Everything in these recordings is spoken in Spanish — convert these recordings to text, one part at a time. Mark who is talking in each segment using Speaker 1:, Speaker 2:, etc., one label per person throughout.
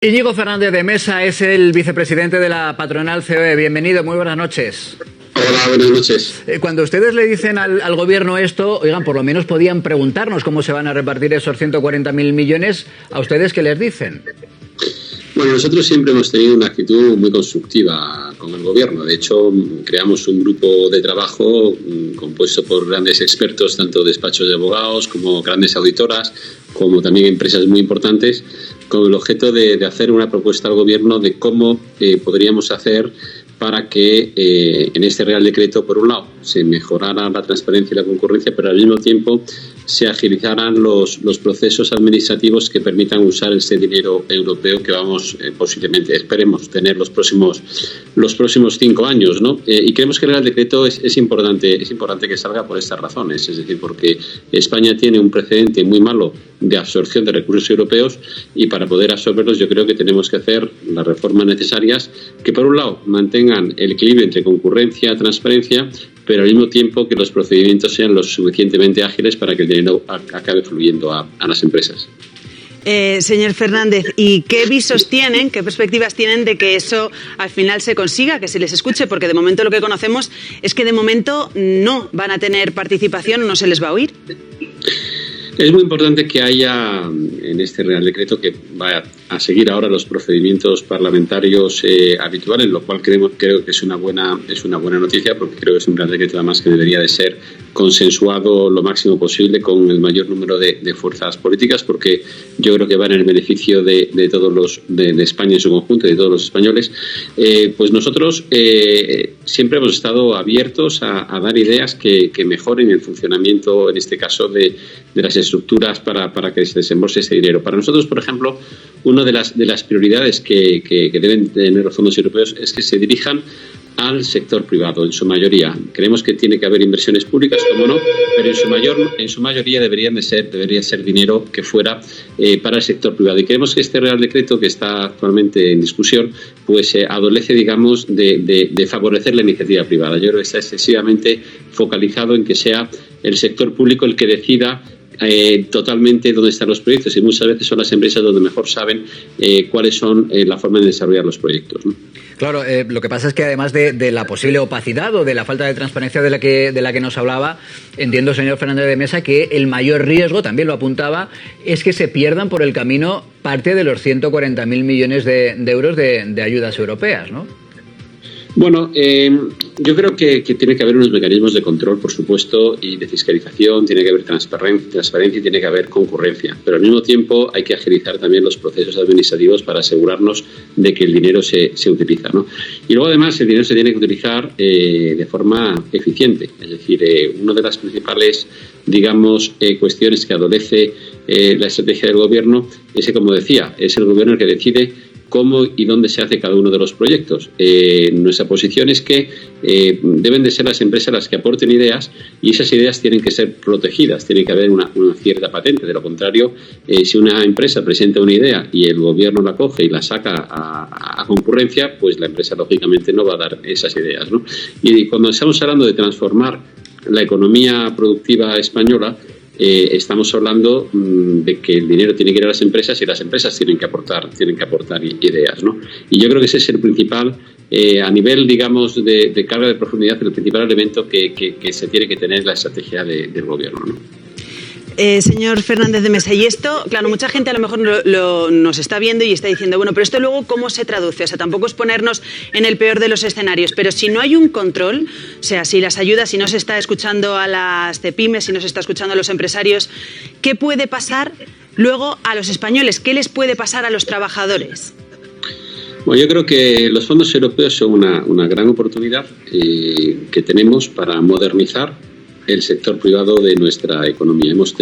Speaker 1: Íñigo Fernández de Mesa es el vicepresidente de la patronal COE. Bienvenido, muy buenas noches.
Speaker 2: Hola, buenas noches.
Speaker 1: Cuando ustedes le dicen al gobierno esto, oigan, por lo menos podían preguntarnos cómo se van a repartir esos 140.000 millones. ¿A ustedes qué les dicen?
Speaker 2: Bueno, nosotros siempre hemos tenido una actitud muy constructiva con el gobierno. De hecho, creamos un grupo de trabajo compuesto por grandes expertos, tanto despachos de abogados como grandes auditoras, como también empresas muy importantes, con el objeto de hacer una propuesta al gobierno de cómo podríamos hacer para que en este Real Decreto, por un lado, se mejorara la transparencia y la concurrencia, pero al mismo tiempo se agilizaran los procesos administrativos que permitan usar este dinero europeo que vamos posiblemente, esperemos, tener los próximos 5 años, ¿no? Y creemos que el Real Decreto es importante que salga por estas razones, es decir, porque España tiene un precedente muy malo de absorción de recursos europeos y para poder absorberlos yo creo que tenemos que hacer las reformas necesarias que, por un lado, mantengan el equilibrio entre concurrencia y transparencia, pero al mismo tiempo que los procedimientos sean lo suficientemente ágiles para que el dinero acabe fluyendo a las empresas.
Speaker 3: Señor Fernández, ¿y qué visos tienen, qué perspectivas tienen de que eso al final se consiga, que se les escuche? Porque de momento lo que conocemos es que de momento no van a tener participación, no se les va a oír.
Speaker 2: Es muy importante que haya en este Real Decreto que vaya a seguir ahora los procedimientos parlamentarios habituales, lo cual creo que es una buena noticia, porque creo que es un Real Decreto además que debería de ser consensuado lo máximo posible con el mayor número de fuerzas políticas, porque yo creo que va en el beneficio de todos de España en su conjunto y de todos los españoles. Pues nosotros siempre hemos estado abiertos a dar ideas que mejoren el funcionamiento, en este caso, de las estructuras para que se desembolse ese dinero. Para nosotros, por ejemplo, una de las prioridades que deben tener los fondos europeos es que se dirijan al sector privado, en su mayoría. Creemos que tiene que haber inversiones públicas, como no, pero en su mayoría debería ser dinero que fuera para el sector privado. Y creemos que este Real Decreto, que está actualmente en discusión, pues adolece, digamos, de favorecer la iniciativa privada. Yo creo que está excesivamente focalizado en que sea el sector público el que decida totalmente dónde están los proyectos, y muchas veces son las empresas donde mejor saben cuáles son la forma de desarrollar los proyectos, ¿no?
Speaker 1: Claro, lo que pasa es que además de la posible opacidad o de la falta de transparencia de la que nos hablaba, entiendo, señor Fernández de Mesa, que el mayor riesgo, también lo apuntaba, es que se pierdan por el camino parte de los 140.000 millones de euros de ayudas europeas, ¿no?
Speaker 2: Bueno, yo creo que tiene que haber unos mecanismos de control, por supuesto, y de fiscalización, tiene que haber transparencia y tiene que haber concurrencia. Pero al mismo tiempo hay que agilizar también los procesos administrativos para asegurarnos de que el dinero se utiliza, ¿no? Y luego, además, el dinero se tiene que utilizar de forma eficiente. Es decir, una de las principales, digamos, cuestiones que adolece la estrategia del Gobierno es que, como decía, es el Gobierno el que decide cómo y dónde se hace cada uno de los proyectos. Nuestra posición es que deben de ser las empresas las que aporten ideas, y esas ideas tienen que ser protegidas, tiene que haber una cierta patente. De lo contrario, si una empresa presenta una idea y el gobierno la coge y la saca a concurrencia, pues la empresa lógicamente no va a dar esas ideas, ¿no? Y cuando estamos hablando de transformar la economía productiva española, estamos hablando de que el dinero tiene que ir a las empresas y las empresas tienen que aportar ideas, ¿no? Y yo creo que ese es el principal, a nivel, digamos, de carga de profundidad, el principal elemento que se tiene que tener en la estrategia del gobierno, ¿no?
Speaker 3: Señor Fernández de Mesa, y esto, claro, mucha gente a lo mejor nos está viendo y está diciendo, bueno, pero esto luego ¿cómo se traduce? O sea, tampoco es ponernos en el peor de los escenarios, pero si no hay un control, o sea, si las ayudas, si no se está escuchando a las CEPIMES, si no se está escuchando a los empresarios, ¿qué puede pasar luego a los españoles? ¿Qué les puede pasar a los trabajadores?
Speaker 2: Bueno, yo creo que los fondos europeos son una gran oportunidad que tenemos para modernizar el sector privado de nuestra economía. Hemos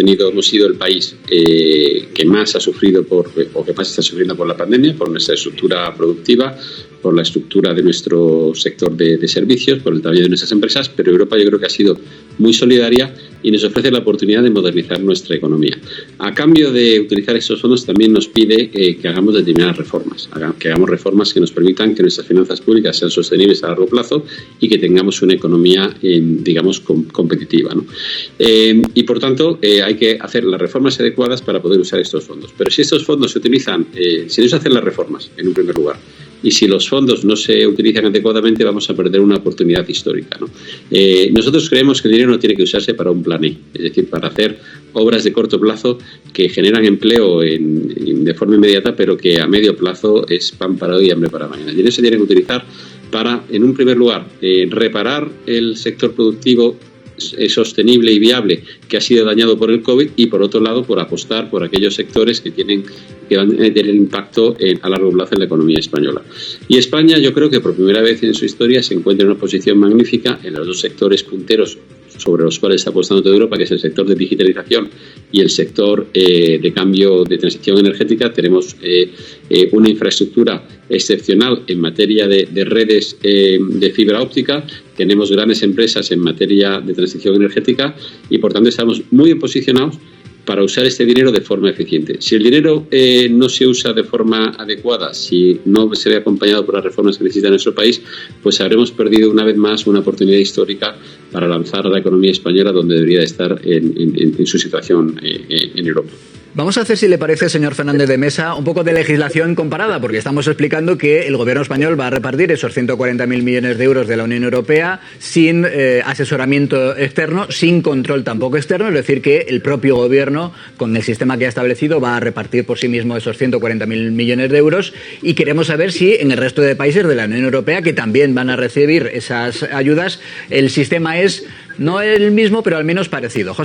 Speaker 2: sido el país que más ha sufrido o que más está sufriendo por la pandemia, por nuestra estructura productiva, por la estructura de nuestro sector de servicios, por el tamaño de nuestras empresas, pero Europa yo creo que ha sido muy solidaria y nos ofrece la oportunidad de modernizar nuestra economía. A cambio de utilizar estos fondos también nos pide que hagamos determinadas reformas, que hagamos reformas que nos permitan que nuestras finanzas públicas sean sostenibles a largo plazo y que tengamos una economía, digamos, competitiva, ¿no? Y por tanto hay que hacer las reformas adecuadas para poder usar estos fondos. Pero si estos fondos se utilizan, si no se hacen las reformas, en un primer lugar, y si los fondos no se utilizan adecuadamente, vamos a perder una oportunidad histórica, ¿no? Nosotros creemos que el dinero no tiene que usarse para un plan E, es decir, para hacer obras de corto plazo que generan empleo de forma inmediata, pero que a medio plazo es pan para hoy y hambre para mañana. El dinero se tiene que utilizar para, en un primer lugar, reparar el sector productivo sostenible y viable que ha sido dañado por el COVID, y por otro lado por apostar por aquellos sectores que van a tener impacto a largo plazo en la economía española. Y España, yo creo que por primera vez en su historia se encuentra en una posición magnífica en los dos sectores punteros sobre los cuales está apostando toda Europa, que es el sector de digitalización y el sector de cambio de transición energética. Tenemos una infraestructura excepcional en materia de redes de fibra óptica, tenemos grandes empresas en materia de transición energética y por tanto estamos muy bien posicionados para usar este dinero de forma eficiente. Si el dinero no se usa de forma adecuada, si no se ve acompañado por las reformas que necesita nuestro país, pues habremos perdido una vez más una oportunidad histórica para lanzar a la economía española donde debería estar en su situación en Europa.
Speaker 1: Vamos a hacer, si le parece, señor Fernández de Mesa, un poco de legislación comparada, porque estamos explicando que el gobierno español va a repartir esos 140.000 millones de euros de la Unión Europea sin asesoramiento externo, sin control tampoco externo, es decir, que el propio gobierno, con el sistema que ha establecido, va a repartir por sí mismo esos 140.000 millones de euros, y queremos saber si en el resto de países de la Unión Europea, que también van a recibir esas ayudas, el sistema es no el mismo, pero al menos parecido. José